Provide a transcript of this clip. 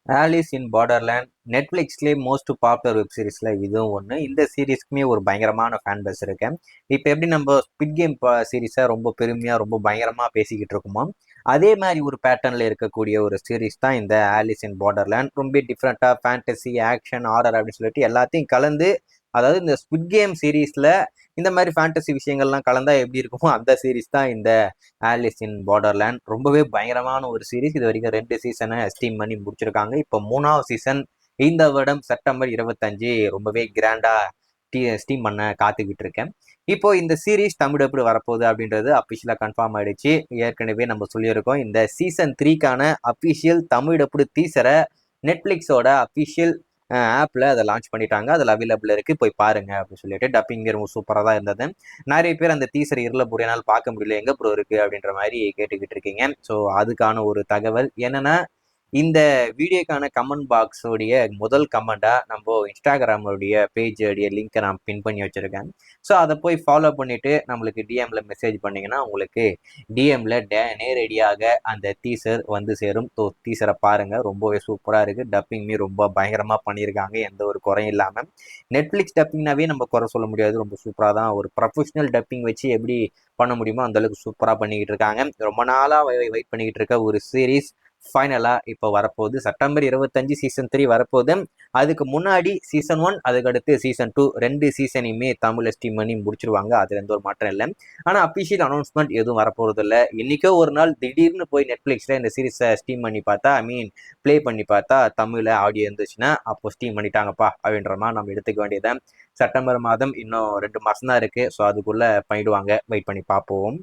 Alice in Borderland நெட்ஃப்ளிக்ஸ்லேயே most popular web சீரிஸில் இதுவும் ஒன்று. இந்த சீரீஸ்க்குமே ஒரு பயங்கரமான ஃபேன் பேஸ் இருக்கு. இப்போ எப்படி நம்ம ஸ்குவிட் கேம் சீரீஸை ரொம்ப பெருமையாக ரொம்ப பயங்கரமாக பேசிக்கிட்டு இருக்கோமோ, அதே மாதிரி ஒரு பேட்டர்னில் இருக்கக்கூடிய ஒரு சீரீஸ் தான் இந்த ஆலிஸ் இன் பார்டர்லேண்ட். ரொம்ப டிஃப்ரெண்ட்டாக ஃபேண்டசி, ஆக்ஷன், ஹாரர் அப்படின்னு சொல்லிட்டு எல்லாத்தையும் கலந்து, அதாவது இந்த ஸ்குவிட் கேம் சீரீஸில் இந்த மாதிரி ஃபேண்டசி விஷயங்கள்லாம் கலந்தா எப்படி இருக்குமோ அந்த சீரீஸ் தான் இந்த ஆலிஸ் இன் பார்டர்லேண்ட். ரொம்பவே பயங்கரமான ஒரு சீரீஸ். இது வரைக்கும் 2 சீசனை ஸ்டீம் பண்ணி முடிச்சிருக்காங்க. இப்போ 3வது சீசன் இந்த வருடம் செப்டம்பர் 25 ரொம்பவே கிராண்டா ஸ்டீம் பண்ண காத்துக்கிட்டு இருக்கேன். இப்போ இந்த சீரீஸ் தமிழ் எப்படி வரப்போகுது அப்படின்றது அபிஷியலா கன்ஃபார்ம் ஆயிடுச்சு. ஏற்கனவே நம்ம சொல்லியிருக்கோம், இந்த சீசன் 3க்கான அபிஷியல் தமிழ் எப்படி டீசரை நெட்ஃபிளிக்ஸோட அபிஷியல் ஆப்ல அதை லான்ச் பண்ணிட்டாங்க. அதில் அவைலபிள் இருக்கு, போய் பாருங்க அப்படின்னு சொல்லிட்டு. டப்பிங் ரொம்ப சூப்பராக தான் இருந்தது. நிறைய பேர் அந்த டீசர் இருள ஒரே நாள் பார்க்க முடியல, எங்க ப்ரோ இருக்கு அப்படின்ற மாதிரி கேட்டுக்கிட்டு இருக்கீங்க. ஸோ அதுக்கான ஒரு தகவல் என்னன்னா, இந்த வீடியோக்கான கமெண்ட் பாக்ஸோடைய முதல் கமெண்டா நம்ம இன்ஸ்டாகிராமோடைய பேஜோடைய லிங்கை நான் பின் பண்ணி வச்சிருக்கேன். ஸோ அதை போய் ஃபாலோ பண்ணிட்டு நம்மளுக்கு டிஎம்ல மெசேஜ் பண்ணீங்கன்னா உங்களுக்கு டிஎம்ல நேரடியாக அந்த டீசர் வந்து சேரும். ஸோ டீசரை பாருங்க, ரொம்பவே சூப்பராக இருக்கு. டப்பிங்மே ரொம்ப பயங்கரமா பண்ணியிருக்காங்க, எந்த ஒரு குறையும் இல்லாமல். நெட்ஃபிளிக்ஸ் டப்பிங்னாவே நம்ம குறை சொல்ல முடியாது, ரொம்ப சூப்பராக தான். ஒரு ப்ரொஃபஷனல் டப்பிங் வச்சு எப்படி பண்ண முடியுமோ அந்த அளவுக்கு சூப்பராக பண்ணிக்கிட்டு இருக்காங்க. ரொம்ப நாளாக வெயிட் பண்ணிக்கிட்டு இருக்க ஒரு சீரீஸ் ஃபைனலா இப்போ வரப்போகுது. செப்டம்பர் 25 சீசன் 3 வரப்போகுது. அதுக்கு முன்னாடி சீசன் 1, அதுக்கடுத்து சீசன் 2 2 சீசனையுமே தமிழ்ல ஸ்டீம் பண்ணி முடிச்சிருவாங்க. அதுல எந்த ஒரு மாற்றம் இல்லை. ஆனா அபிஷியல் அனௌன்ஸ்மெண்ட் எதுவும் வரப்போறது இல்லை. இன்னைக்கோ ஒரு நாள் திடீர்னு போய் நெட்ஃபிளிக்ஸ்ல இந்த சீரீஸை ஸ்டீம் பண்ணி பார்த்தா, பிளே பண்ணி பார்த்தா தமிழ்ல ஆடியோ இருந்துச்சுன்னா அப்போ ஸ்டீம் பண்ணிட்டாங்கப்பா அப்படின்ற மாதிரி நம்ம எடுத்துக்க வேண்டியதை. செப்டம்பர் மாதம் இன்னும் 2 மாசம் தான் இருக்கு. ஸோ அதுக்குள்ள பண்ணிடுவாங்க, வெயிட் பண்ணி பார்ப்போம்.